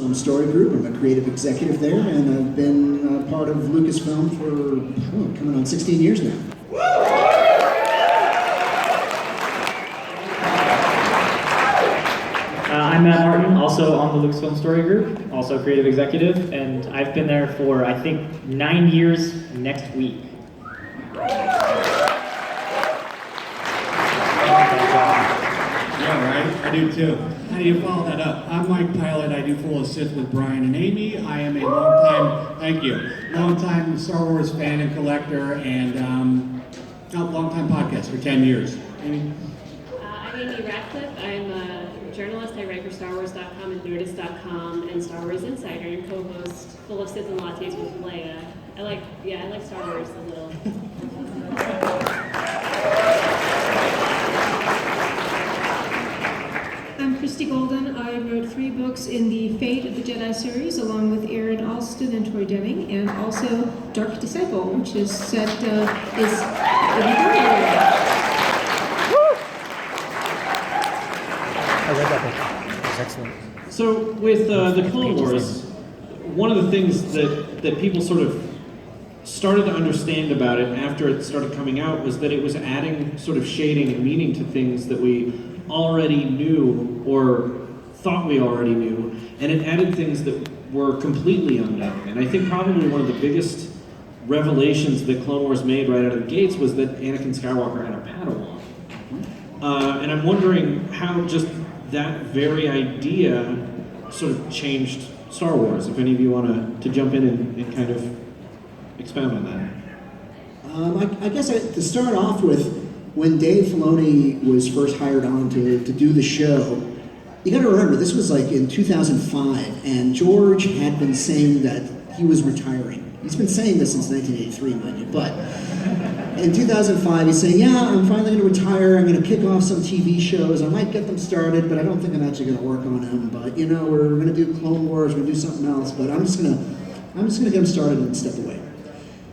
Lucasfilm Story Group. I'm a creative executive there, and I've been part of Lucasfilm for coming on 16 years now. I'm Matt Martin, also on the Lucasfilm Story Group, also creative executive, and I've been there for, I think, 9 years next week. Yeah, right? I do too. How do you follow that up? I'm Mike Pilot. I do Full of Sith with Bryan and Amy. I am a longtime Star Wars fan and collector, and a longtime podcast for 10 years. Amy? I'm Amy Ratcliffe. I'm a journalist. I write for StarWars.com and Nerdist.com and Star Wars Insider, and co-host Full of Sith and Lattes with Leia. I like Star Wars a little. I'm Christie Golden. I wrote 3 books in the Fate of the Jedi series, along with Aaron Alston and Troy Deming, and also Dark Disciple, which is set is I read that book. It was excellent. So with the Clone Wars, one of the things that people sort of started to understand about it after it started coming out was that it was adding sort of shading and meaning to things that we already knew or thought we already knew, and it added things that were completely unknown. And I think probably one of the biggest revelations that Clone Wars made right out of the gates was that Anakin Skywalker had a Padawan. And I'm wondering how just that very idea sort of changed Star Wars. If any of you want to jump in and kind of expound on that. I guess to start off with, when Dave Filoni was first hired on to do the show, you got to remember, this was like in 2005, and George had been saying that he was retiring. He's been saying this since 1983, mind you, but in 2005, he's saying, yeah, I'm finally going to retire, I'm going to kick off some TV shows, I might get them started, but I don't think I'm actually going to work on them, but you know, we're going to do Clone Wars, we're going to do something else, but I'm just going to get them started and step away.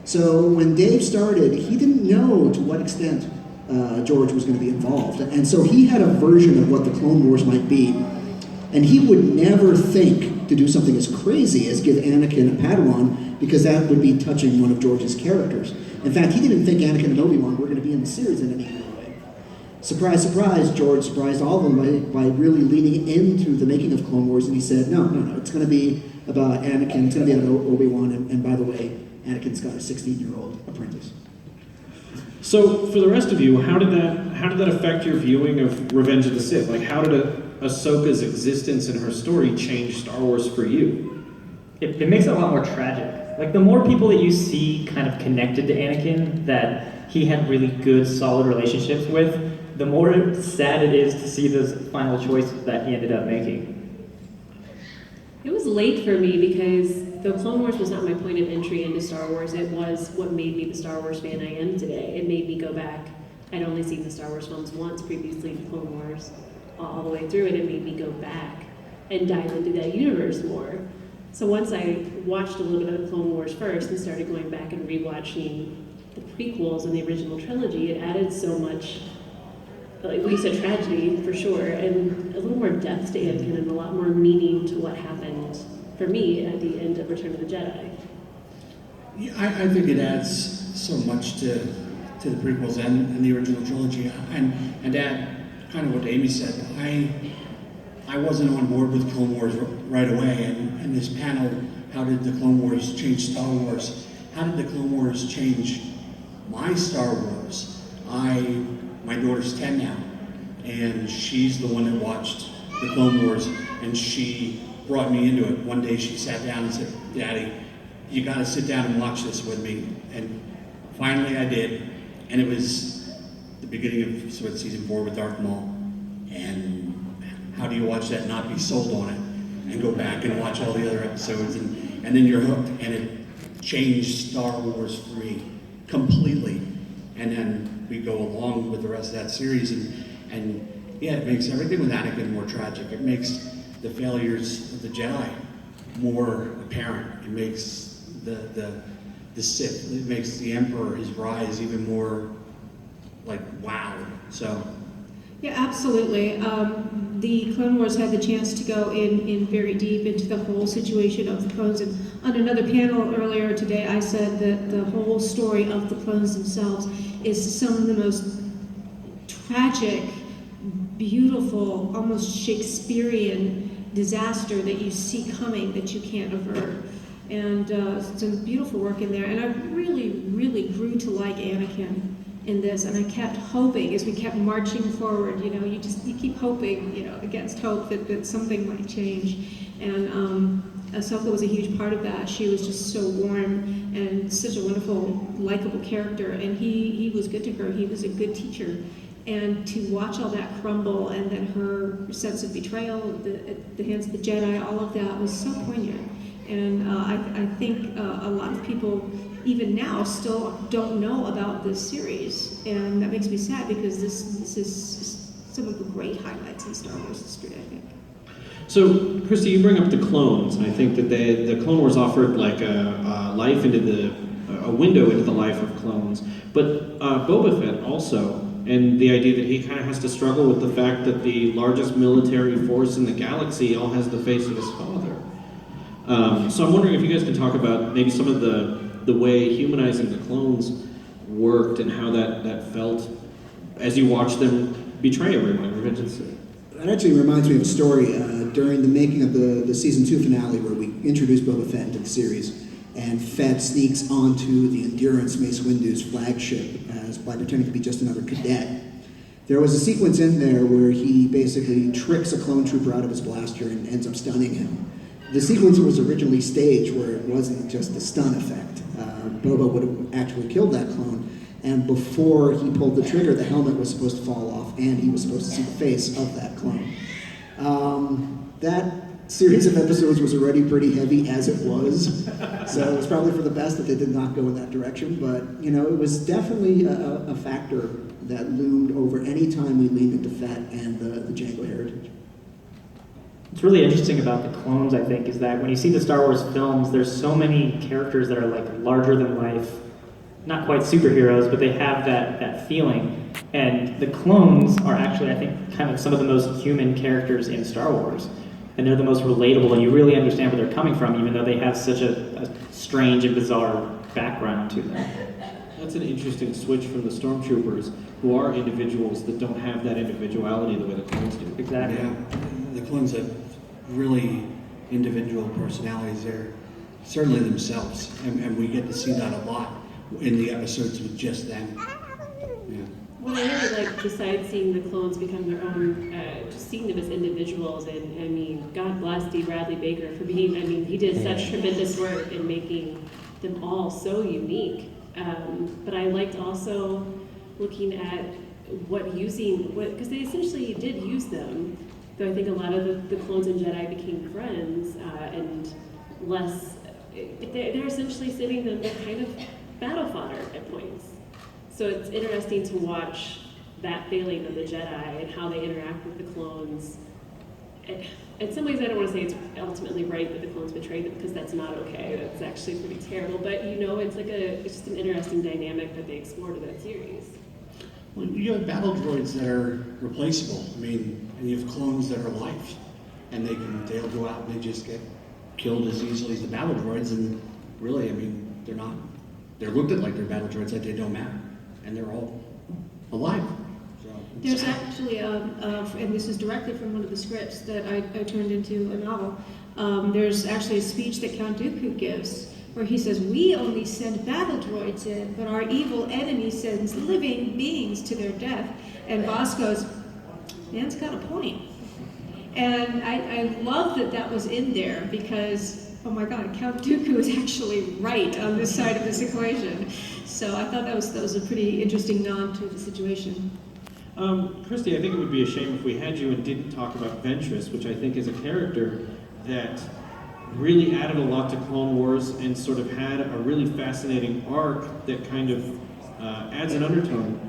So when Dave started, he didn't know to what extent George was going to be involved, and so he had a version of what the Clone Wars might be, and he would never think to do something as crazy as give Anakin a Padawan, because that would be touching one of George's characters. In fact, he didn't think Anakin and Obi-Wan were going to be in the series in any way. Surprise, surprise, George surprised all of them by really leaning into the making of Clone Wars, and he said, no, it's going to be about Anakin, it's going to be about Obi-Wan, and by the way, Anakin's got a 16-year-old apprentice. So for the rest of you, how did that affect your viewing of Revenge of the Sith? Like, how did Ahsoka's existence and her story change Star Wars for you? It makes it a lot more tragic. Like, the more people that you see kind of connected to Anakin that he had really good, solid relationships with, the more sad it is to see this final choice that he ended up making. It was late for me because the Clone Wars was not my point of entry into Star Wars. It was what made me the Star Wars fan I am today. It made me go back. I'd only seen the Star Wars films once previously to Clone Wars all the way through, and it made me go back and dive into that universe more. So once I watched a little bit of the Clone Wars first and started going back and rewatching the prequels and the original trilogy, it added so much, like you said, tragedy for sure, and a little more depth to Anakin and a lot more meaning to what happened for me at the end of Return of the Jedi. Yeah, I think it adds so much to the prequels and the original trilogy, and add kind of what Amy said. I wasn't on board with Clone Wars right away, and this panel, how did the Clone Wars change Star Wars? How did the Clone Wars change my Star Wars? My daughter's 10 now, and she's the one that watched the Clone Wars, and she brought me into it. One day she sat down and said, Daddy, you gotta sit down and watch this with me. And finally I did, and it was the beginning of season 4 with Darth Maul. And how do you watch that and not be sold on it, and go back and watch all the other episodes, and then you're hooked, and it changed Star Wars for me completely. And then we go along with the rest of that series, and yeah, it makes everything with Anakin more tragic. It makes the failures of the Jedi more apparent. It makes the Sith, it makes the Emperor, his rise, even more like wow. So Yeah, absolutely. the Clone Wars had the chance to go in very deep into the whole situation of the clones. And on another panel earlier today, I said that the whole story of the clones themselves is some of the most tragic, beautiful, almost Shakespearean disaster that you see coming that you can't avert. And some beautiful work in there. And I really, really grew to like Anakin in this, and I kept hoping as we kept marching forward, you keep hoping, against hope that something might change. And Ahsoka was a huge part of that. She was just so warm and such a wonderful, likable character, and he was good to her. He was a good teacher. And to watch all that crumble, and then her sense of betrayal at the hands of the Jedi, all of that was so poignant. And I think a lot of people, even now, still don't know about this series, and that makes me sad because this is some of the great highlights in Star Wars history, I think. So, Christie, you bring up the clones, and I think that the Clone Wars offered like a life into a window into the life of clones, but Boba Fett also, and the idea that he kind of has to struggle with the fact that the largest military force in the galaxy all has the face of his father. So I'm wondering if you guys could talk about maybe some of the way humanizing the clones worked and how that felt as you watched them betray everyone in Revenge of the Sith. That actually reminds me of a story during the making of the season 2 finale where we introduced Boba Fett into the series, and Fett sneaks onto the Endurance Mace Windu's flagship by pretending to be just another cadet. There was a sequence in there where he basically tricks a clone trooper out of his blaster and ends up stunning him. The sequence was originally staged where it wasn't just a stun effect. Boba would have actually killed that clone, and before he pulled the trigger, the helmet was supposed to fall off, and he was supposed to see the face of that clone. That series of episodes was already pretty heavy as it was, so it was probably for the best that they did not go in that direction, but it was definitely a factor that loomed over any time we leaned into Fett and the Jango heritage. What's really interesting about the clones, I think, is that when you see the Star Wars films, there's so many characters that are like larger than life, not quite superheroes, but they have that feeling. And the clones are actually, I think, kind of some of the most human characters in Star Wars. And they're the most relatable, and you really understand where they're coming from, even though they have such a strange and bizarre background to them. That's an interesting switch from the stormtroopers, who are individuals that don't have that individuality the way the clones do. Exactly. Yeah, the clones have really individual personalities. They're certainly themselves, and we get to see that a lot in the episodes with just them. Yeah. What I really like, besides seeing the clones become their own, just seeing them as individuals, and I mean, God bless D. Bradley Baker for being, he did such tremendous work in making them all so unique. But I liked also looking at because they essentially did use them, though I think a lot of the clones and Jedi became friends, and less, they're essentially sitting them kind of battle fodder at points. So it's interesting to watch that failing of the Jedi and how they interact with the clones. In some ways, I don't want to say it's ultimately right that the clones betrayed them, because that's not okay. That's actually pretty terrible. But it's just an interesting dynamic that they explored in that series. Well, you have battle droids that are replaceable. And you have clones that are life, and they'll go out and they just get killed as easily as the battle droids. And really, they're not. They're looked at like they're battle droids, like they don't matter, and they're all alive. There's actually, and this is directly from one of the scripts that I turned into a novel, there's actually a speech that Count Dooku gives where he says, "We only send battle droids in, but our evil enemy sends living beings to their death." And Voss goes, "Man's got a point." And I love that was in there because, oh my God, Count Dooku is actually right on this side of this equation. So I thought that was a pretty interesting nod to the situation. Christie, I think it would be a shame if we had you and didn't talk about Ventress, which I think is a character that really added a lot to Clone Wars and sort of had a really fascinating arc that kind of adds an undertone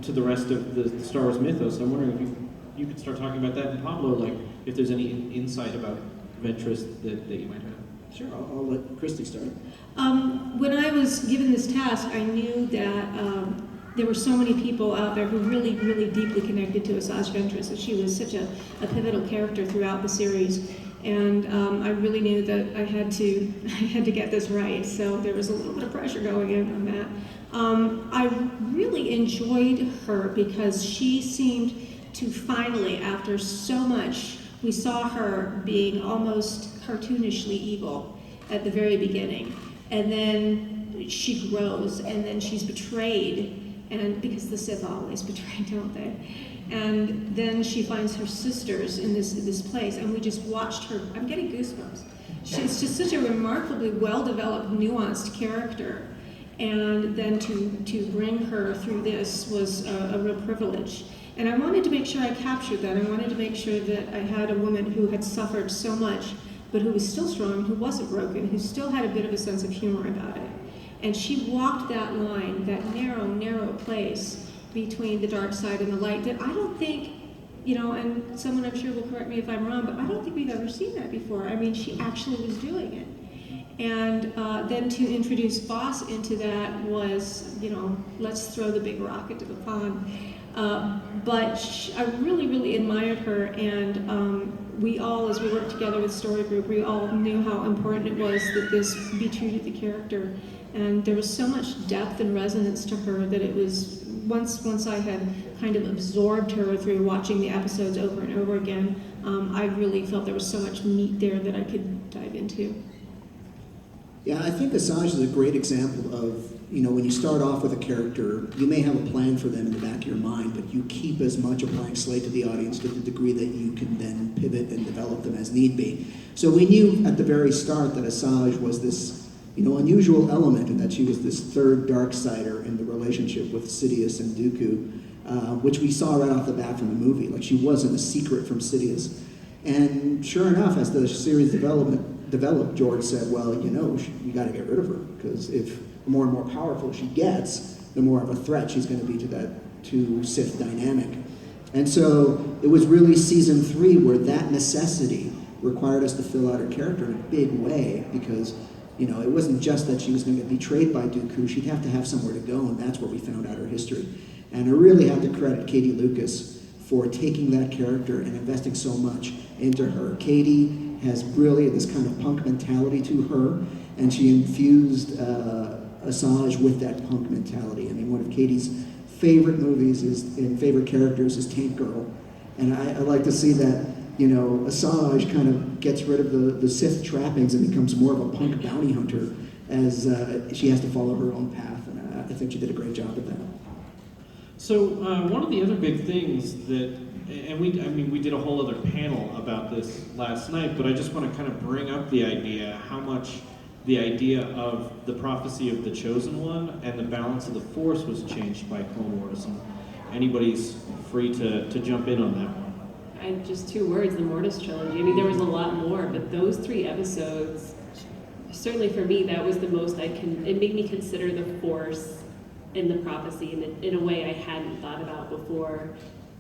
to the rest of the Star Wars mythos. I'm wondering if you could start talking about that, and Pablo, like if there's any insight about Ventress that you might have. Sure, I'll let Christie start. When I was given this task, I knew that there were so many people out there who really, really deeply connected to Asajj Ventress, and she was such a pivotal character throughout the series. And I really knew that I had to get this right, so there was a little bit of pressure going in on that. I really enjoyed her because she seemed to finally, after so much, we saw her being almost cartoonishly evil at the very beginning, and then she grows, and then she's betrayed, and because the Sith always betray, don't they? And then she finds her sisters in this place, and we just watched her. I'm getting goosebumps. She's just such a remarkably well-developed, nuanced character, and then to bring her through this was a real privilege. And I wanted to make sure I captured that. I wanted to make sure that I had a woman who had suffered so much, but who was still strong, who wasn't broken, who still had a bit of a sense of humor about it. And she walked that line, that narrow, narrow place between the dark side and the light that I don't think, and someone I'm sure will correct me if I'm wrong, but I don't think we've ever seen that before. I mean, she actually was doing it. And then to introduce Boss into that was, let's throw the big rock into the pond. But I really, really admired her, and we all, as we worked together with Story Group, we all knew how important it was that this be true to the character. And there was so much depth and resonance to her that it was, once I had kind of absorbed her through watching the episodes over and over again, I really felt there was so much meat there that I could dive into. Yeah, I think Asajj is a great example of, when you start off with a character, you may have a plan for them in the back of your mind, but you keep as much a blank slate to the audience to the degree that you can then pivot and develop them as need be. So we knew at the very start that Asajj was this, unusual element, and that she was this third Darksider in the relationship with Sidious and Dooku, which we saw right off the bat from the movie. Like, she wasn't a secret from Sidious. And sure enough, as the series developed, George said, well, you got to get rid of her, because if the more and more powerful she gets, the more of a threat she's going to be to that two Sith dynamic. And so it was really season 3 where that necessity required us to fill out her character in a big way, because it wasn't just that she was going to get betrayed by Dooku. She'd have to have somewhere to go, and that's where we found out her history. And I really have to credit Katie Lucas for taking that character and investing so much into her. Katie has really this kind of punk mentality to her, and she infused Asajj with that punk mentality. I mean, one of Katie's favorite movies and favorite characters is Tank Girl, and I like to see that, Asajj kind of gets rid of the Sith trappings and becomes more of a punk bounty hunter as she has to follow her own path, and I think she did a great job of that. So one of the other big things that, and we did a whole other panel about this last night, but I just want to kind of bring up the idea, how much the idea of the prophecy of the Chosen One and the balance of the Force was changed by Clone Wars. And anybody's free to jump in on that one. Just 2 words, the Mortis trilogy. I mean, there was a lot more, but those 3 episodes, certainly for me, that was the most it made me consider the Force and the prophecy in a way I hadn't thought about before,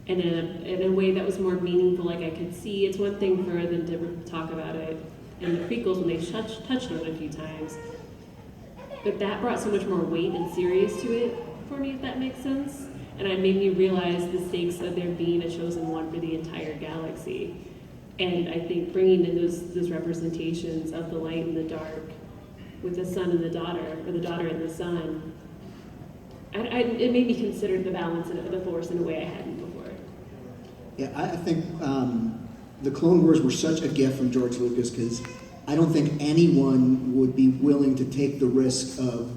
and in a way that was more meaningful. Like, I could see, it's one thing for them to talk about it in the prequels when they touched on it a few times, but that brought so much more weight and serious to it for me, if that makes sense. And it made me realize the stakes of there being a chosen one for the entire galaxy. And I think bringing in those representations of the light and the dark with the son and the daughter, or the daughter and the son, it made me consider the balance of the Force in a way I hadn't before. Yeah, I think the Clone Wars were such a gift from George Lucas, because I don't think anyone would be willing to take the risk of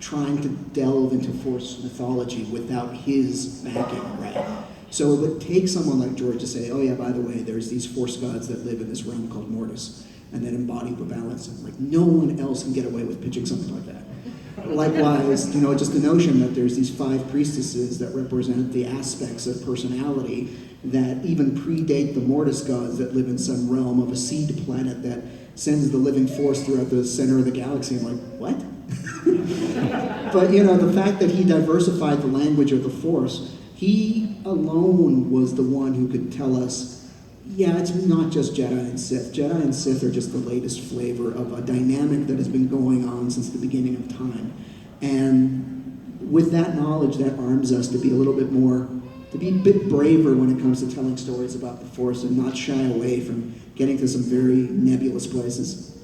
trying to delve into Force mythology without his backing, right? So it would take someone like George to say, oh yeah, by the way, there's these Force gods that live in this realm called Mortis, and that embody the balance. And like, no one else can get away with pitching something like that. Likewise, just the notion that there's these 5 priestesses that represent the aspects of personality that even predate the Mortis gods that live in some realm of a seed planet that sends the living force throughout the center of the galaxy. I'm like, what? But the fact that he diversified the language of the Force, he alone was the one who could tell us, yeah, it's not just Jedi and Sith. Jedi and Sith are just the latest flavor of a dynamic that has been going on since the beginning of time. And with that knowledge, that arms us to be a little bit more, to be a bit braver when it comes to telling stories about the Force and not shy away from getting to some very nebulous places.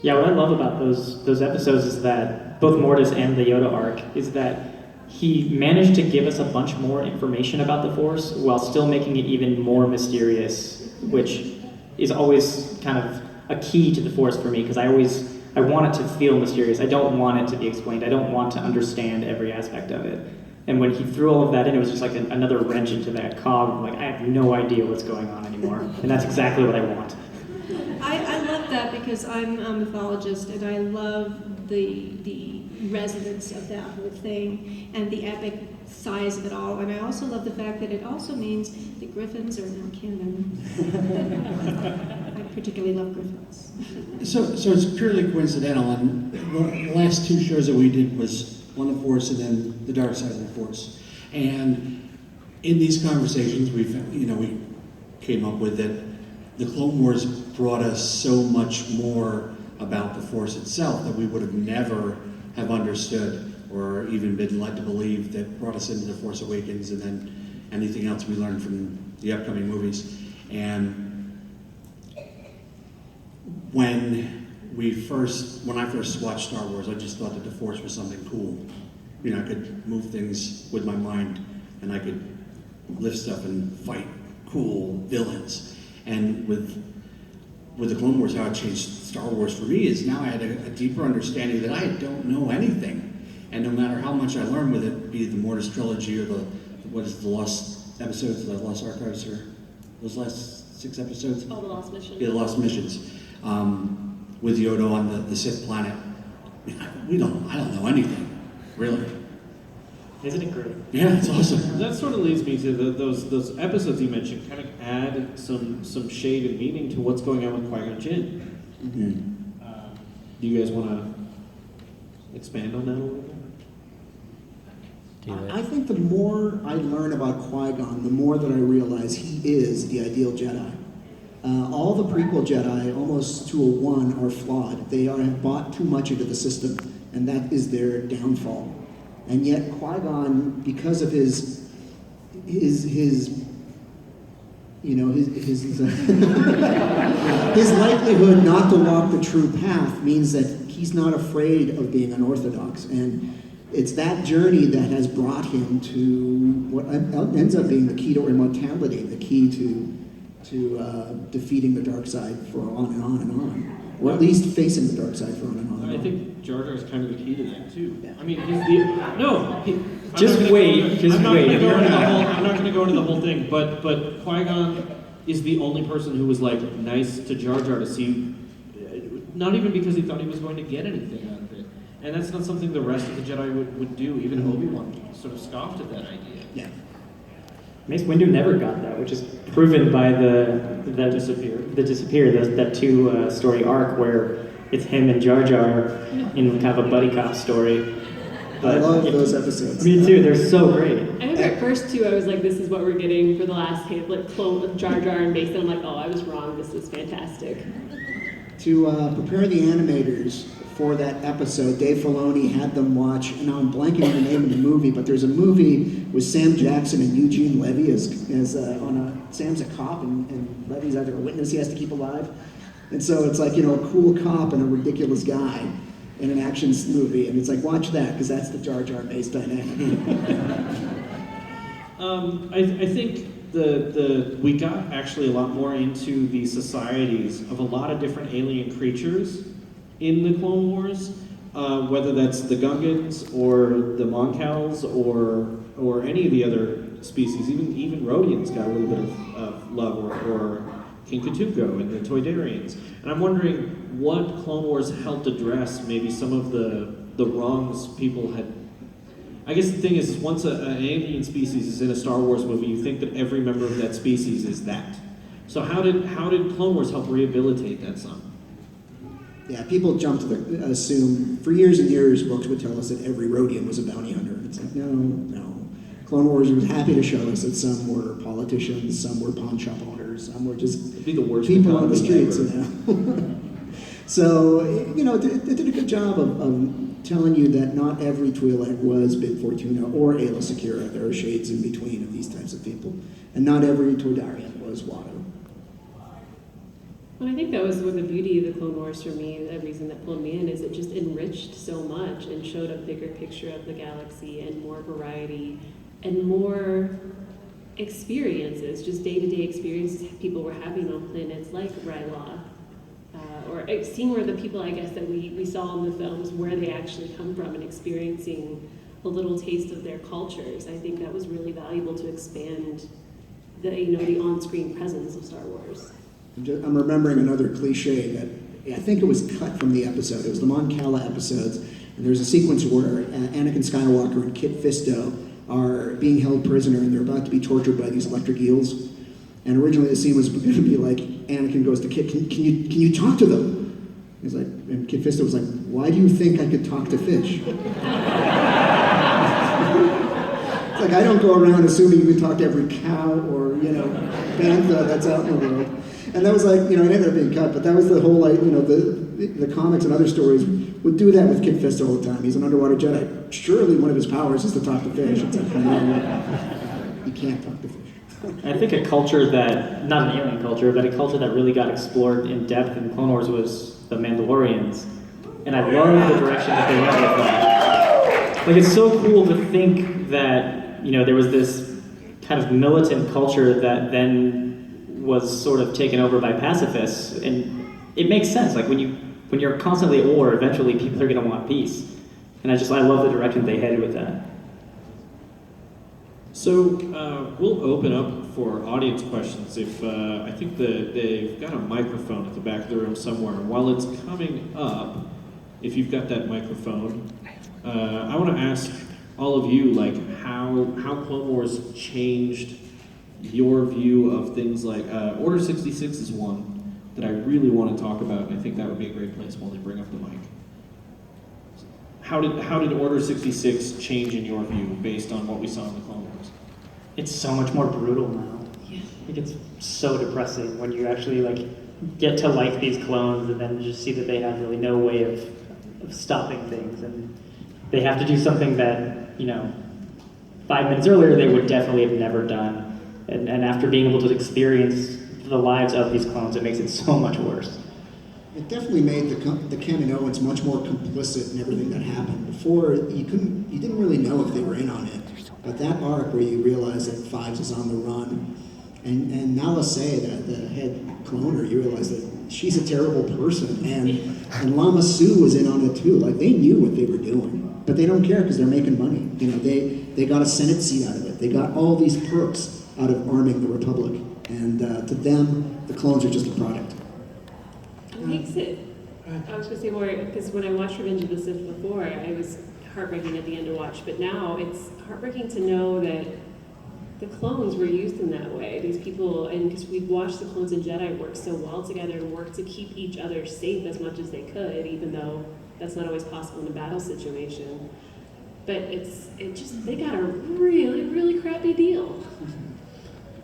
Yeah, what I love about those episodes is that both Mortis and the Yoda arc is that he managed to give us a bunch more information about the Force while still making it even more mysterious, which is always kind of a key to the Force for me, because I want it to feel mysterious. I don't want it to be explained. I don't want to understand every aspect of it. And when he threw all of that in, it was just like another wrench into that cog. Like, I have no idea what's going on anymore. And that's exactly what I want. I love that because I'm a mythologist and I love the resonance of that whole thing and the epic size of it all. And I also love the fact that it also means that griffins are now canon. I particularly love griffins. So it's purely coincidental, and the last two shows that we did was On the Force and then The Dark Side of the Force. And in these conversations, we came up with that the Clone Wars brought us so much more about the Force itself that we would have never have understood or even been led to believe, that brought us into The Force Awakens and then anything else we learned from the upcoming movies. And when I first watched Star Wars, I just thought that the Force was something cool. You know, I could move things with my mind and I could lift stuff and fight cool villains. And with the Clone Wars, how it changed Star Wars for me is now I had a deeper understanding that I don't know anything. And no matter how much I learn with it, be it the Mortis trilogy or the Lost episodes, the Lost Archives, or those last 6 episodes? Oh, the Lost Mission. Yeah, the Lost Missions. With Yoda on the Sith planet. I don't know anything, really. Isn't it great? Yeah, it's awesome. That sort of leads me to those episodes you mentioned, kind of add some shade and meaning to what's going on with Qui-Gon Jinn. Mm-hmm. Do you guys want to expand on that a little bit? I think the more I learn about Qui-Gon, the more that I realize he is the ideal Jedi. All the prequel Jedi, almost to a one, are flawed. They have bought too much into the system, and that is their downfall. And yet Qui-Gon, because of his his likelihood not to walk the true path means that he's not afraid of being unorthodox. And it's that journey that has brought him to what ends up being the key to immortality, the key to defeating the dark side for on and on and on, or at least facing the dark side for on and on. I think Jar Jar is kind of the key to that too. Yeah. I mean, I'm not going to go into the whole thing, but Qui-Gon is the only person who was like nice to Jar Jar to see, not even because he thought he was going to get anything out of it, and that's not something the rest of the Jedi would do. Even Obi-Wan sort of scoffed at that idea. Yeah. Mace Windu never got that, which is proven by the Disappear, that two-story arc where it's him and Jar Jar in kind of a buddy cop story. I love those episodes. Me too, they're so great. I remember at first too, I was like, this is what we're getting for the last clone of Jar Jar and Mace, and I'm like, oh, I was wrong, this is fantastic. To prepare the animators for that episode, Dave Filoni had them watch, and I'm blanking on the name of the movie, but there's a movie with Sam Jackson and Eugene Levy Sam's a cop and Levy's either a witness he has to keep alive. And so it's like, a cool cop and a ridiculous guy in an action movie, and it's like, watch that, because that's the Jar Jar Mace dynamic. I think we got actually a lot more into the societies of a lot of different alien creatures in the Clone Wars, whether that's the Gungans or the Moncals or any of the other species. Even Rhodians got a little bit of love, or King Katuko and the Toydarians. And I'm wondering what Clone Wars helped address maybe some of the wrongs people had. I guess the thing is, once an alien species is in a Star Wars movie, you think that every member of that species is that. So how did Clone Wars help rehabilitate that some? Yeah, people jump to assume, for years and years, books would tell us that every Rhodian was a bounty hunter. It's like, no. Clone Wars was happy to show us that some were politicians, some were pawn shop owners, some were just It'd be the worst people on the economy streets. ever. So, it did a good job of telling you that not every Twi'lek was Bib Fortuna or Aayla Secura. There are shades in between of these types of people. And not every Toydarian was Watto. Well, I think that was the beauty of the Clone Wars for me. The reason that pulled me in is it just enriched so much and showed a bigger picture of the galaxy and more variety and more experiences, just day-to-day experiences people were having on planets like Rylaw. Or seeing where the people, I guess, that we saw in the films, where they actually come from and experiencing a little taste of their cultures. I think that was really valuable to expand the on-screen presence of Star Wars. I'm remembering another cliche that I think it was cut from the episode. It was the Mon Cala episodes, and there's a sequence where Anakin Skywalker and Kit Fisto are being held prisoner, and they're about to be tortured by these electric eels. And originally the scene was going to be like, Anakin goes to Kit, can you talk to them? He's like, and Kit Fisto was like, why do you think I could talk to fish? It's like, I don't go around assuming you can talk to every cow or, bantha that's out in the world. And that was like, it ended up being cut, but that was the whole, the comics and other stories would do that with Kit Fisto all the time. He's an underwater Jedi. Surely one of his powers is to talk to fish. It's like, no, you can't talk to fish. I think a culture that, not an alien culture, but a culture that really got explored in depth in Clone Wars was the Mandalorians. And I love the direction that they went with that. Like, it's so cool to think that, there was this kind of militant culture that then was sort of taken over by pacifists. And it makes sense. Like, when you're constantly at war, eventually people are going to want peace. And I love the direction they headed with that. So we'll open up for audience questions. If I think they've got a microphone at the back of the room somewhere. And while it's coming up, if you've got that microphone, I want to ask all of you, how Clone Wars changed your view of things like Order 66 is one that I really want to talk about, and I think that would be a great place while they bring up the mic. How did Order 66 change in your view based on what we saw in the Clone Wars? It's so much more brutal now. Yeah. Like, it's so depressing when you actually get to like these clones and then just see that they have really no way of stopping things, and they have to do something that 5 minutes earlier they would definitely have never done. And after being able to experience the lives of these clones, it makes it so much worse. It definitely made the Kaminoans much more complicit in everything that happened. Before, you didn't really know if they were in on it. But that arc where you realize that Fives is on the run, and Nala Se, the head cloner, you realize that she's a terrible person, and Lama Su was in on it too. Like, they knew what they were doing, but they don't care because they're making money. They got a Senate seat out of it. They got all these perks out of arming the Republic, and to them, the clones are just a product. It makes it. I was going to say more, because when I watched Revenge of the Sith before, I was heartbreaking at the end to watch, but now it's heartbreaking to know that the clones were used in that way. These people, and because we've watched the clones and Jedi work so well together and work to keep each other safe as much as they could, even though that's not always possible in a battle situation. But they got a really, really crappy deal.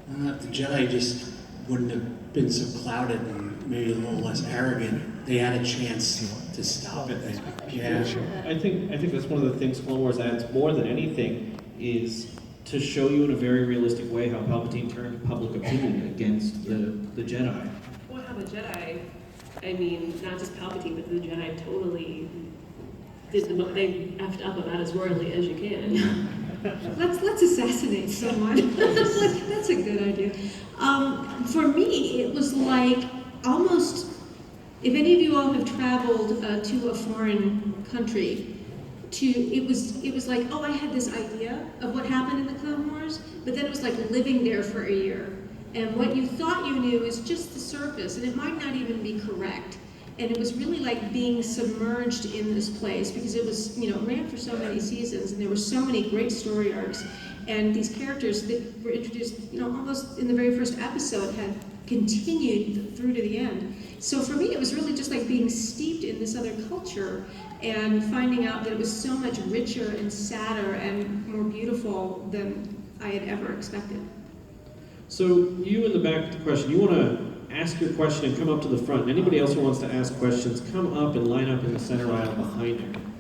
If the Jedi just wouldn't have been so clouded and maybe a little less arrogant, they had a chance to stop it. Yeah. I think that's one of the things Clone Wars adds more than anything is to show you in a very realistic way how Palpatine turned public opinion against the Jedi. Well, how the Jedi, not just Palpatine, but the Jedi totally they effed up about as royally as you can. Let's assassinate someone. That's a good idea. For me, it was like almost, if any of you all have traveled to a foreign country, it was like, oh, I had this idea of what happened in the Clone Wars, but then it was like living there for a year. And what you thought you knew is just the surface, and it might not even be correct. And it was really like being submerged in this place because it was, it ran for so many seasons and there were so many great story arcs. And these characters that were introduced, almost in the very first episode had continued through to the end. So for me, it was really just like being steeped in this other culture and finding out that it was so much richer and sadder and more beautiful than I had ever expected. So you in the back of the question, you want to ask your question and come up to the front. And anybody else who wants to ask questions, come up and line up in the center aisle behind him.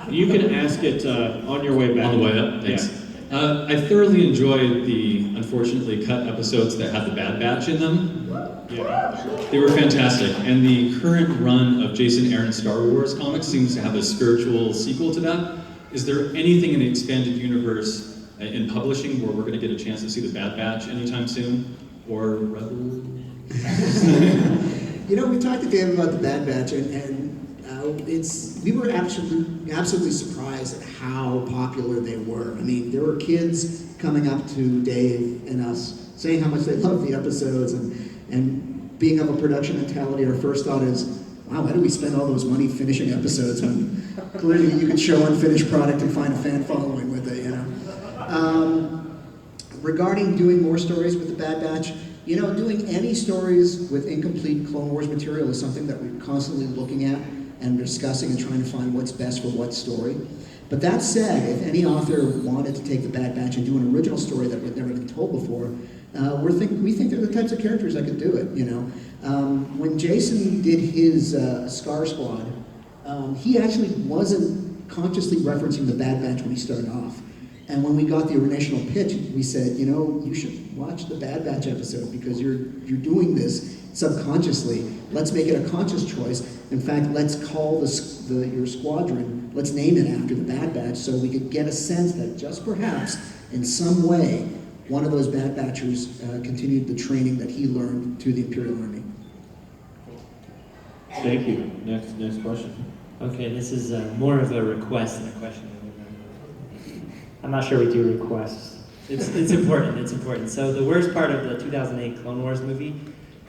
You can ask it on your way back. On the way up, thanks. Yeah. I thoroughly enjoyed the unfortunately cut episodes that had the Bad Batch in them. Yeah. They were fantastic, and the current run of Jason Aaron's Star Wars comics seems to have a spiritual sequel to that. Is there anything in the expanded universe in publishing where we're going to get a chance to see the Bad Batch anytime soon? Or Rebels? You know, we talked to Dave about the Bad Batch, and we were absolutely surprised at how popular they were. I mean, there were kids coming up to Dave and us saying how much they loved the episodes, and being of a production mentality, our first thought is, wow, why do we spend all those money finishing episodes when clearly you could show unfinished product and find a fan following with it, you know? Regarding doing more stories with the Bad Batch, you know, doing any stories with incomplete Clone Wars material is something that we're constantly looking at and discussing and trying to find what's best for what story. But that said, if any author wanted to take the Bad Batch and do an original story that had never been told before, we think they're the types of characters that could do it, you know. When Jason did his Scar Squad, he actually wasn't consciously referencing the Bad Batch when he started off. And when we got the initial pitch, we said, you know, you should watch the Bad Batch episode because you're doing this subconsciously. Let's make it a conscious choice. In fact, let's call your squadron, let's name it after the Bad Batch so we could get a sense that just perhaps in some way, one of those Bad Batchers continued the training that he learned to the Imperial Army. Thank you. Next question. Okay, this is more of a request than a question. I'm not sure we do requests. It's important, it's important. So the worst part of the 2008 Clone Wars movie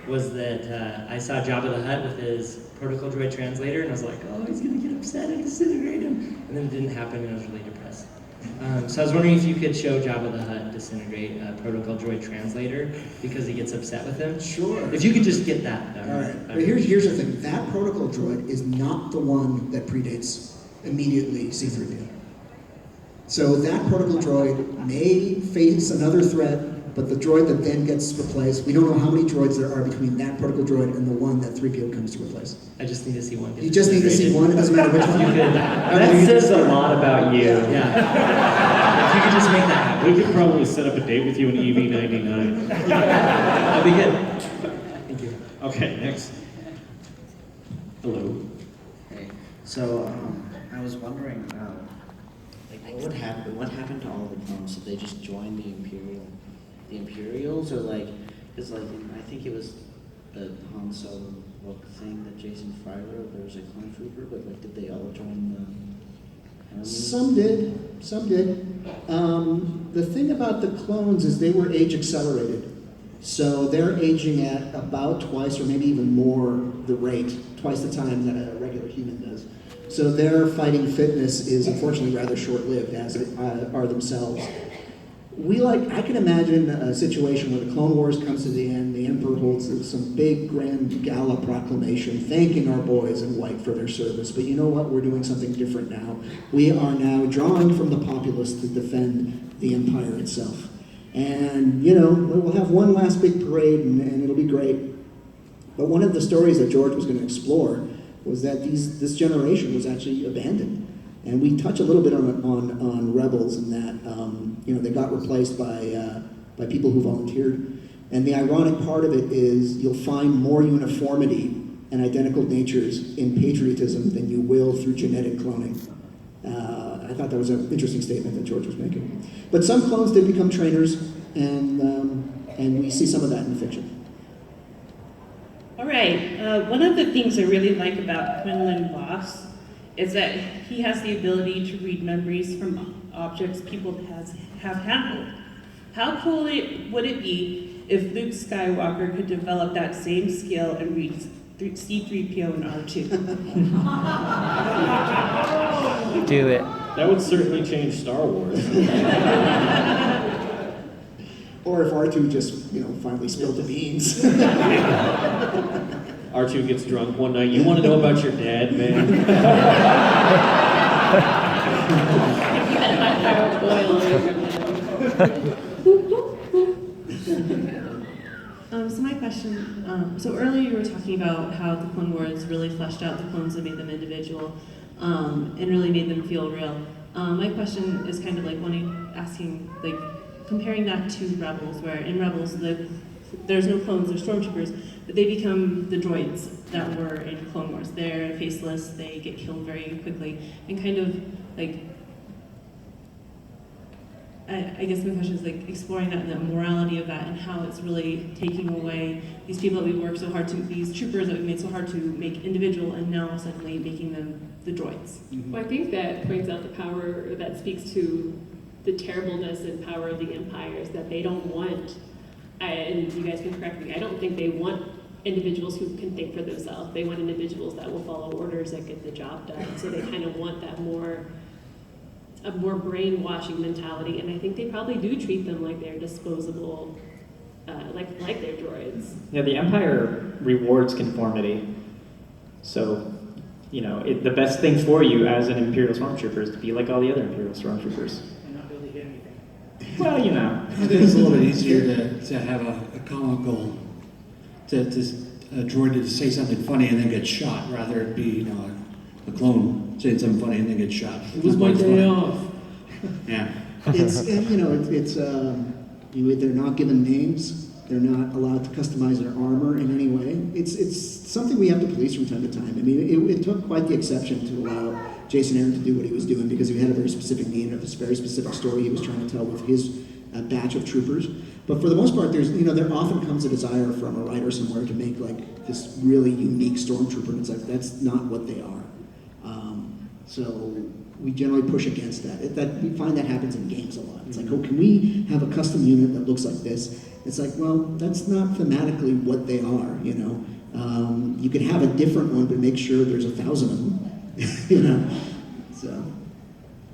was that I saw Jabba the Hutt with his protocol droid translator, and I was like, oh, he's gonna get upset and disintegrate him. And then it didn't happen, and I was really depressed. So I was wondering if you could show Jabba the Hutt disintegrate a protocol droid translator because he gets upset with him. Sure. If you could just get that. All right, but here's the thing. That protocol droid is not the one that predates immediately C-3PO. So that protocol droid may face another threat, but the droid that then gets replaced, we don't know how many droids there are between that protocol droid and the one that 3PO comes to replace. I just need to see one. You just need to see one, it doesn't matter which one. You could, That says a lot about you. yeah. If you could just make that happen. We could probably set up a date with you in EV99. That'd be good. Thank you. Okay, next. Hello. Hey, so I was wondering, like, what happened to all the clones? Did they just join the Imperials, or like, because like I think it was the Han Solo book thing that Jason Fry wrote. There was a clone trooper, but like, did they all join the army? Some did. The thing about the clones is they were age accelerated. So they're aging at about twice or maybe even more the rate, twice the time that a regular human does. So their fighting fitness is unfortunately rather short-lived, as are themselves. I can imagine a situation where the Clone Wars comes to the end, the Emperor holds some big grand gala proclamation thanking our boys in white for their service. But you know what? We're doing something different now. We are now drawing from the populace to defend the Empire itself. And, you know, we'll have one last big parade and it'll be great. But one of the stories that George was going to explore was that this generation was actually abandoned. And we touch a little bit on Rebels and that, they got replaced by people who volunteered. And the ironic part of it is you'll find more uniformity and identical natures in patriotism than you will through genetic cloning. I thought that was an interesting statement that George was making. But some clones did become trainers, and we see some of that in the fiction. All right. One of the things I really like about Quinlan Voss is that he has the ability to read memories from objects people have handled. How cool would it be if Luke Skywalker could develop that same skill and read C-3PO and R2? Do it. That would certainly change Star Wars. Or if R2 just, finally spilled the beans. R2 gets drunk one night. You want to know about your dad, man? So my question, so earlier you were talking about how the Clone Wars really fleshed out the clones and made them individual, and really made them feel real. My question is kind of like asking, like, comparing that to Rebels, where in Rebels, there's no clones, there's stormtroopers, but they become the droids that were in Clone Wars. They're faceless, they get killed very quickly, and kind of like, I guess my question is like exploring that and the morality of that and how it's really taking away these people that we worked so hard to, these troopers that we made so hard to make individual, and now suddenly making them the droids. Well, I think that points out the power, that speaks to the terribleness and power of the empires, that they don't want, and you guys can correct me, I don't think they want individuals who can think for themselves. They want individuals that will follow orders that get the job done. So they kind of want that a more brainwashing mentality, and I think they probably do treat them like they're disposable, like they're droids. Yeah, the Empire rewards conformity. So, you know, the best thing for you as an Imperial Stormtrooper is to be like all the other Imperial Stormtroopers. And not really hit anything. Well, you know. I think it's a little bit easier to have a comical, a droid to say something funny and then get shot, rather it be, you know, a clone saying something funny and then get shot. It was my day off. Yeah. It's they're not given names. They're not allowed to customize their armor in any way. It's something we have to police from time to time. I mean, it took quite the exception to allow Jason Aaron to do what he was doing, because he had a very specific need of this very specific story he was trying to tell with his batch of troopers. But for the most part, there often comes a desire from a writer somewhere to make like this really unique stormtrooper, and it's like that's not what they are. So we generally push against that. We find that happens in games a lot. It's like, oh, can we have a custom unit that looks like this? It's like, well, that's not thematically what they are, you know. You could have a different one, but make sure there's 1,000 of them, you know. So.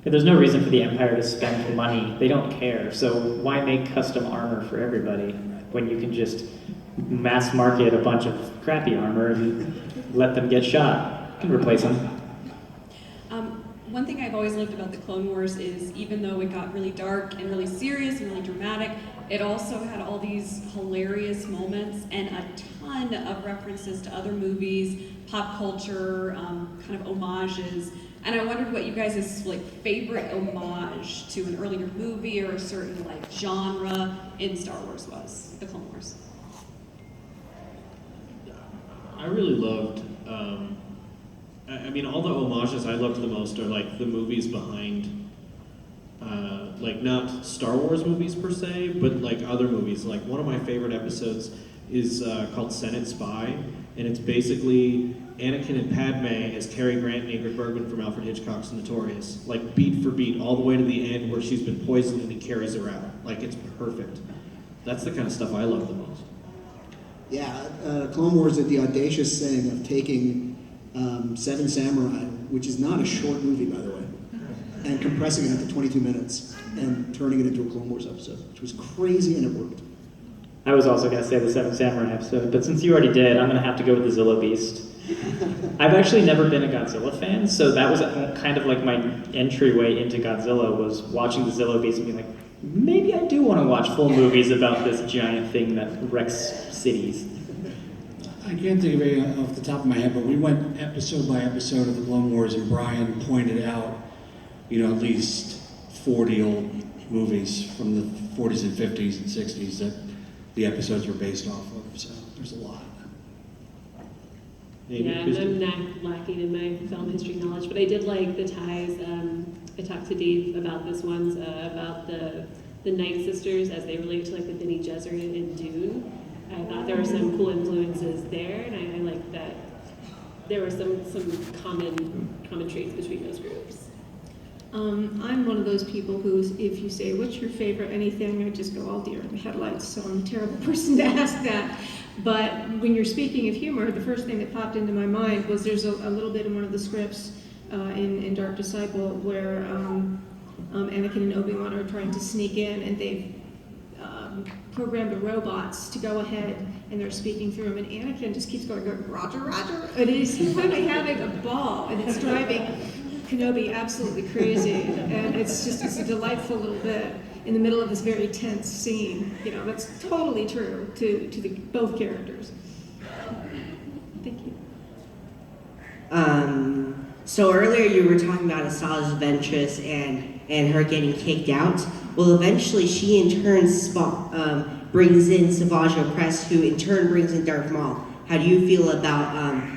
But there's no reason for the Empire to spend money. They don't care. So why make custom armor for everybody when you can just mass market a bunch of crappy armor and let them get shot? You can replace them. One thing I've always loved about the Clone Wars is, even though it got really dark and really serious and really dramatic, it also had all these hilarious moments and a ton of references to other movies, pop culture, kind of homages. And I wondered what you guys' like favorite homage to an earlier movie or a certain like genre in Star Wars was, the Clone Wars. I really loved, I mean, all the homages I loved the most are like the movies behind, like not Star Wars movies per se, but like other movies. Like one of my favorite episodes is called Senate Spy, and it's basically Anakin and Padme as Cary Grant and Ingrid Bergman from Alfred Hitchcock's Notorious, like beat for beat, all the way to the end where she's been poisoned and he carries her out. Like it's perfect. That's the kind of stuff I love the most. Yeah, Clone Wars did the audacious thing of taking Seven Samurai, which is not a short movie, by the way, and compressing it into 22 minutes and turning it into a Clone Wars episode, which was crazy, and it worked. I was also going to say the Seven Samurai episode, but since you already did, I'm going to have to go with the Zillo Beast. I've actually never been a Godzilla fan, so that was kind of like my entryway into Godzilla, was watching the Zillo Beast and being like, maybe I do want to watch full movies about this giant thing that wrecks cities. I can't think of it off the top of my head, but we went episode by episode of the Clone Wars, and Bryan pointed out, you know, at least 40 old movies from the 40s and 50s and 60s that the episodes were based off of, so there's a lot. Yeah, I'm not lacking in my film history knowledge, but I did like the ties. I talked to Dave about this one, about the Night Sisters as they relate to like the Bene Gesserit in Dune. I thought there were some cool influences there, and I liked that there were some common traits between those groups. I'm one of those people who, if you say, what's your favorite anything, I just go all deer in the headlights, so I'm a terrible person to ask that. But when you're speaking of humor, the first thing that popped into my mind was there's a little bit in one of the scripts in Dark Disciple where Anakin and Obi-Wan are trying to sneak in, and they've programmed the robots to go ahead, and they're speaking through them, and Anakin just keeps going, Roger, Roger, and he's really having a ball, and it's driving Kenobi absolutely crazy, and it's a delightful little bit. in the middle of this very tense scene. You know, that's totally true to both characters. Thank you. So earlier you were talking about Asajj's adventures and her getting kicked out. Well, eventually she in turn brings in Savage Opress, who in turn brings in Darth Maul. How do you feel about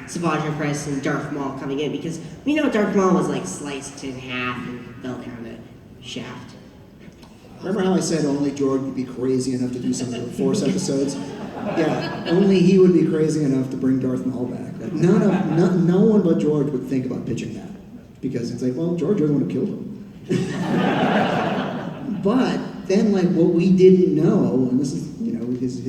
Savage Opress and Darth Maul coming in? Because we know Darth Maul was like sliced in half and fell down the shaft. Remember how I said only George would be crazy enough to do some of the Force episodes? Yeah, only he would be crazy enough to bring Darth Maul back. Like, no one but George would think about pitching that. Because it's like, well, George really would have killed him. But then, like, what we didn't know, and this is, you know, his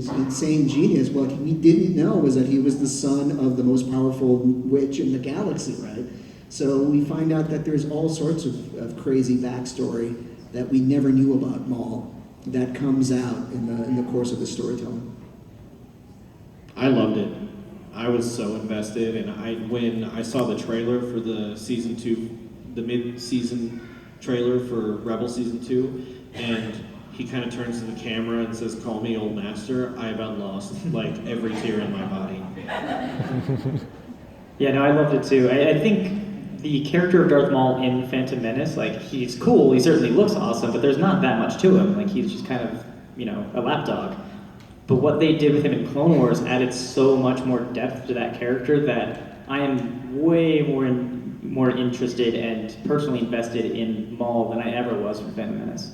insane genius, what we didn't know was that he was the son of the most powerful witch in the galaxy, right? So we find out that there's all sorts of crazy backstory that we never knew about Maul that comes out in the course of the storytelling. I loved it. I was so invested, and when I saw the trailer for the season 2, the mid-season trailer for Rebel season 2, and he kind of turns to the camera and says, "Call me old master," I about lost like every tear in my body. Yeah, no, I loved it too. I think the character of Darth Maul in Phantom Menace, like, he's cool, he certainly looks awesome, but there's not that much to him. Like, he's just kind of, you know, a lapdog. But what they did with him in Clone Wars added so much more depth to that character that I am way more interested and personally invested in Maul than I ever was from Phantom Menace.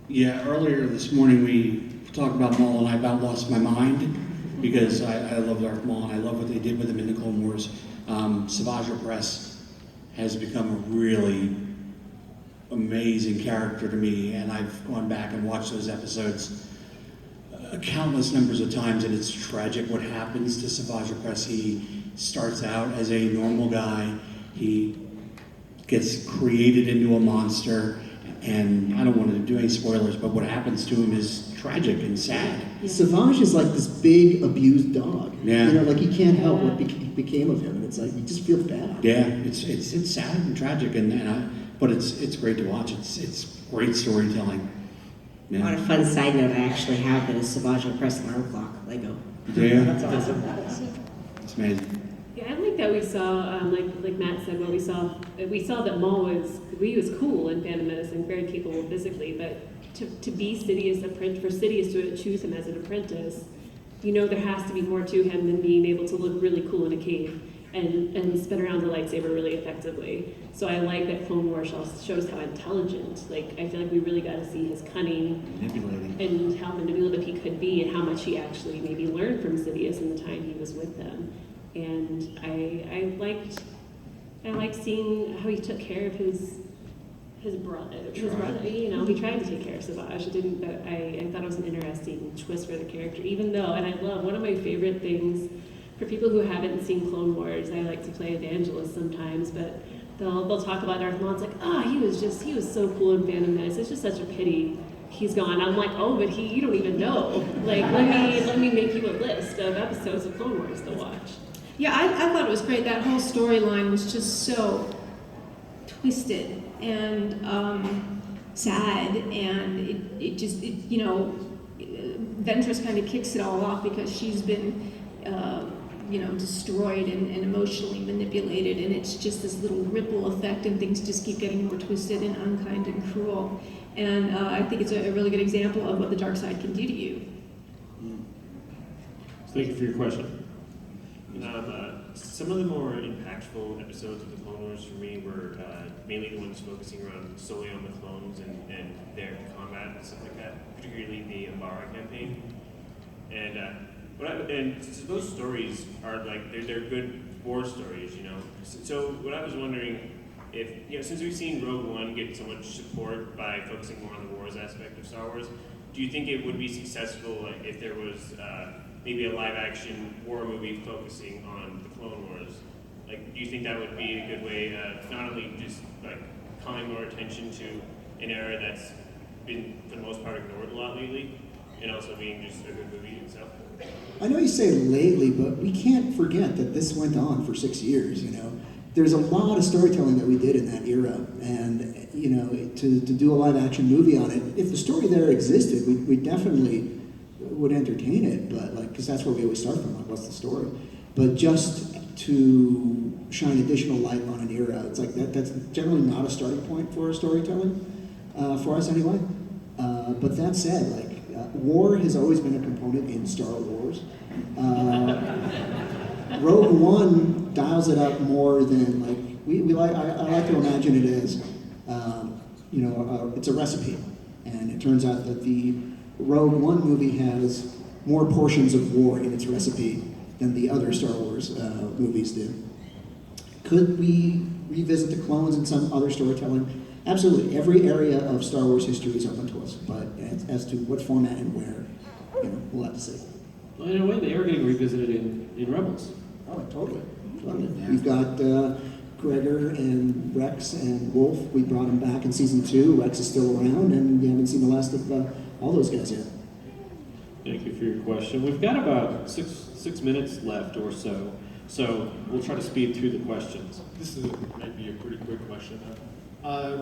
Yeah, earlier this morning we talked about Maul, and I about lost my mind because I love Darth Maul, and I love what they did with him in the Clone Wars. Savage Opress has become a really amazing character to me, and I've gone back and watched those episodes countless numbers of times, and it's tragic what happens to Savage Opress. He starts out as a normal guy, he gets created into a monster, and I don't want to do any spoilers, but what happens to him is tragic and sad. Savage is like this big abused dog. Yeah. You know, like he can't help what became of him, and it's like you just feel bad. Yeah, it's sad and tragic, but it's great to watch. It's great storytelling. Yeah. On a fun side note, I actually have the Savage Opress alarm clock Lego. Yeah. That's awesome. It's amazing. Yeah, I like that we saw, like Matt said, we saw that Maul was cool in Phantom Menace and very capable physically, but to be Sidious's apprentice, for Sidious to choose him as an apprentice, you know there has to be more to him than being able to look really cool in a cave and spin around the lightsaber really effectively. So I like that Clone Wars shows how intelligent, like, I feel like we really got to see his cunning and how manipulative he could be and how much he actually maybe learned from Sidious in the time he was with them. And I liked seeing how he took care of his brother. You know, he tried to take care of Savage. But I thought it was an interesting twist for the character. Even though, and I love, one of my favorite things for people who haven't seen Clone Wars, I like to play evangelist sometimes, but they'll talk about Darth Maul. It's like, he was so cool in Phantom Menace. It's just such a pity he's gone. I'm like, but you don't even know. Like, let me make you a list of episodes of Clone Wars to watch. Yeah, I thought it was great. That whole storyline was just so twisted and sad, and it you know, Ventress kind of kicks it all off because she's been destroyed and emotionally manipulated, and it's just this little ripple effect, and things just keep getting more twisted and unkind and cruel. And I think it's a really good example of what the dark side can do to you. Thank you for your question. Some of the more impactful episodes of the Clone Wars for me were mainly the ones focusing around solely on the clones and their combat and stuff like that, particularly the Umbara campaign. And so those stories are like, they're good war stories, you know. So what I was wondering, if, you know, since we've seen Rogue One get so much support by focusing more on the wars aspect of Star Wars, do you think it would be successful if there was maybe a live-action war movie focusing on the Clone Wars? Like, do you think that would be a good way of not only just like calling more attention to an era that's been for the most part ignored a lot lately, and also being just a good movie itself? I know you say lately, but we can't forget that this went on for 6 years, you know. there's a lot of storytelling that we did in that era, and to do a live action movie on it, if the story there existed, we definitely would entertain it, but because that's where we always start from, what's the story? But just to shine additional light on an era, it's that's generally not a starting point for storytelling, for us anyway. But that said, war has always been a component in Star Wars. Rogue One dials it up more than I like to imagine it as it's a recipe, and it turns out that the Rogue One movie has more portions of war in its recipe than the other Star Wars movies do. Could we revisit the clones in some other storytelling? Absolutely. Every area of Star Wars history is open to us, but as to what format and where, we'll have to see. Well, in a way, they are getting revisited in Rebels. Oh, totally. Yeah. We've got Gregor and Rex and Wolf. We brought them back in season 2. Rex is still around, and we haven't seen the last of all those guys yet. Thank you for your question. We've got about six minutes left or so we'll try to speed through the questions. This might be a pretty quick question.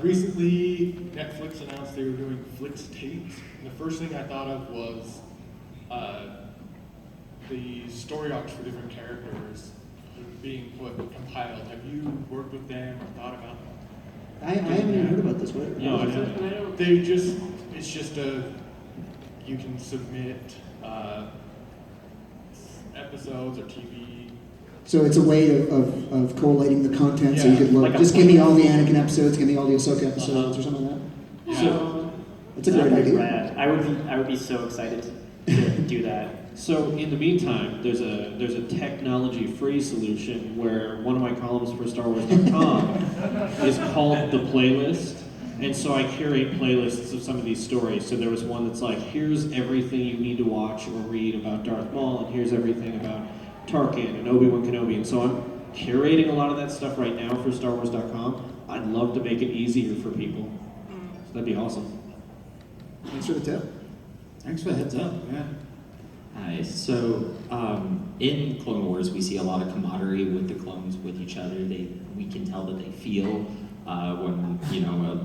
Recently, Netflix announced they were doing Flix tapes, and the first thing I thought of was the story arcs for different characters being compiled. Have you worked with them or thought about them? I haven't even heard about this. No, I haven't. It's just you can submit episodes or TV. So it's a way of collating the content, so you Yeah. could look, just give me all the Anakin episodes, give me all the Ahsoka episodes, or something like that. So that's a great idea. Rad. I would be so excited to do that. So in the meantime, there's a technology-free solution where one of my columns for StarWars.com is called The Playlist. And so I curate playlists of some of these stories. So there was one that's like, here's everything you need to watch or read about Darth Maul, and here's everything about Tarkin and Obi-Wan Kenobi. And so I'm curating a lot of that stuff right now for StarWars.com. I'd love to make it easier for people. So that'd be awesome. Thanks for the tip. Thanks for the heads up, yeah. Hi. So in Clone Wars, we see a lot of camaraderie with the clones with each other. We can tell that they feel when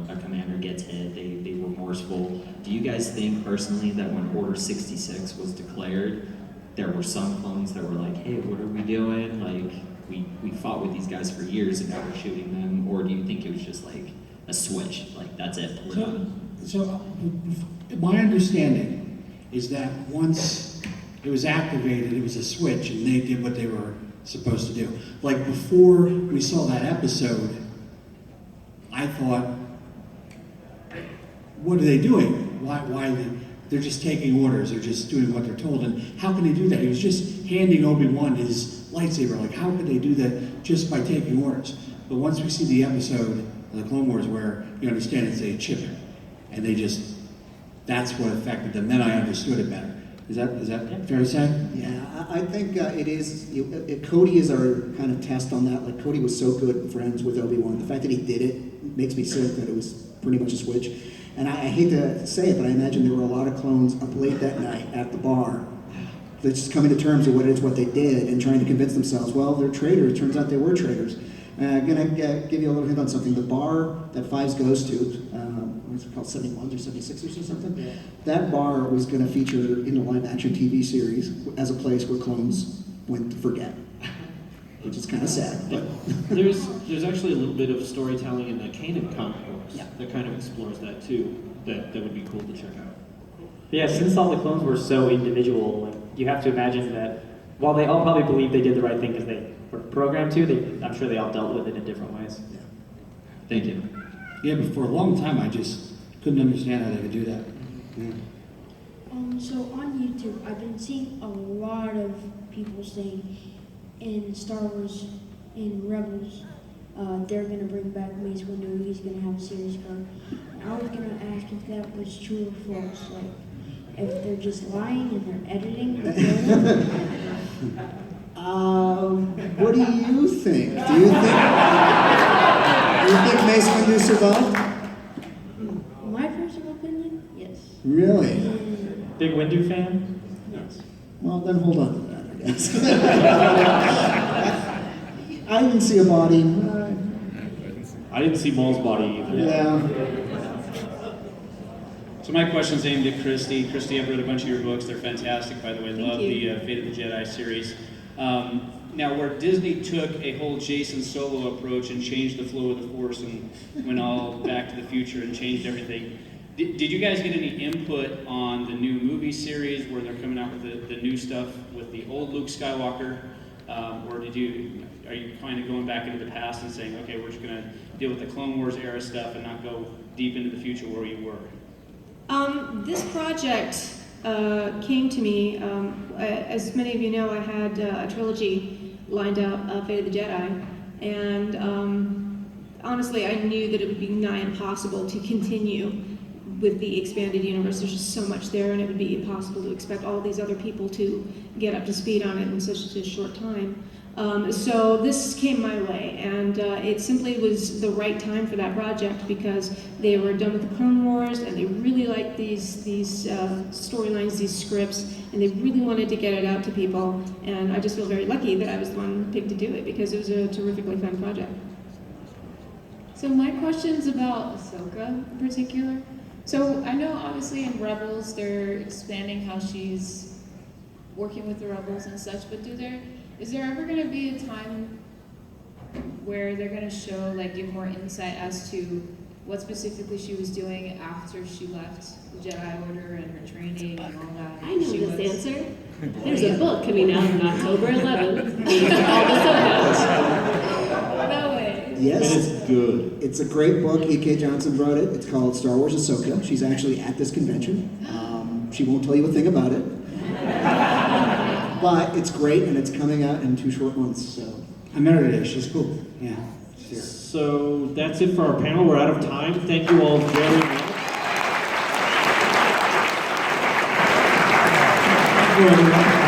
a commander gets hit, they remorseful. Do you guys think personally that when Order 66 was declared, there were some clones that were like, hey, what are we doing? Like, we fought with these guys for years and now we're shooting them? Or do you think it was just like a switch? Like, that's it, we're done? So my understanding is that once it was activated, it was a switch and they did what they were supposed to do. Like before we saw that episode, I thought, what are they doing? Why they're just taking orders, they're just doing what they're told, and how can they do that? He was just handing Obi-Wan his lightsaber, like how could they do that just by taking orders? But once we see the episode of the Clone Wars where you understand it's a chip, and that's what affected them, then I understood it better. Is that fair to say? Yeah, I think it is. Cody is our kind of test on that. Like Cody was so good friends with Obi-Wan. The fact that he did it makes me sick that it was pretty much a switch. And I hate to say it, but I imagine there were a lot of clones up late that night at the bar that just coming to terms with what they did and trying to convince themselves, well, they're traitors. It turns out they were traitors. I'm going to give you a little hint on something. The bar that Fives goes to, what's it called, 71s or 76ers or something? Yeah. That bar was going to feature in a live-action TV series as a place where clones went to forget, which is kind of sad. But there's actually a little bit of storytelling in the Kanan comic books that kind of explores that too. That would be cool to check out. Yeah, since all the clones were so individual, you have to imagine that while they all probably believed they did the right thing because they were programmed to, I'm sure they all dealt with it in different ways. Yeah. Thank you. Yeah, but for a long time I just couldn't understand how they could do that. Yeah. So on YouTube, I've been seeing a lot of people saying in Star Wars, in Rebels, they're going to bring back Mace Windu, he's going to have a series car. And I was going to ask if that was true or false, like if they're just lying and they're editing the film. What do you think? Do you think Mace Windu survived? My personal opinion, yes. Really? Big Windu fan? Yes. Well, then hold on to that, I guess. I didn't see a body. I didn't see Maul's body either. Yeah. So my question's aimed at Christie. Christie, I've read a bunch of your books. They're fantastic, by the way. Love the Fate of the Jedi series. Now, where Disney took a whole Jason Solo approach and changed the flow of the Force and went all Back to the Future and changed everything, did you guys get any input on the new movie series where they're coming out with the new stuff with the old Luke Skywalker? Or are you kind of going back into the past and saying, okay, we're just going to deal with the Clone Wars era stuff and not go deep into the future where you were? This project came to me, as many of you know, I had a trilogy lined up, Fate of the Jedi, and honestly I knew that it would be nigh impossible to continue with the expanded universe. There's just so much there, and it would be impossible to expect all these other people to get up to speed on it in such a short time. So this came my way, and it simply was the right time for that project because they were done with the Clone Wars, and they really liked these storylines, these scripts, and they really wanted to get it out to people. And I just feel very lucky that I was the one picked to do it because it was a terrifically fun project. So my question's about Ahsoka in particular. So I know obviously in Rebels they're expanding how she's working with the Rebels and such, but is there ever going to be a time where they're going to show, give more insight as to what specifically she was doing after she left the Jedi Order and her training and all that? I know this answer. There's a book coming out on October 11th called Ahsoka. No way. Yes. And it's good. It's a great book. E.K. Johnson wrote it. It's called Star Wars Ahsoka. She's actually at this convention. She won't tell you a thing about it. But it's great, and it's coming out in 2 short months. So I met her today. She's cool. Yeah. So that's it for our panel. We're out of time. Thank you all very much. Thank you, everyone.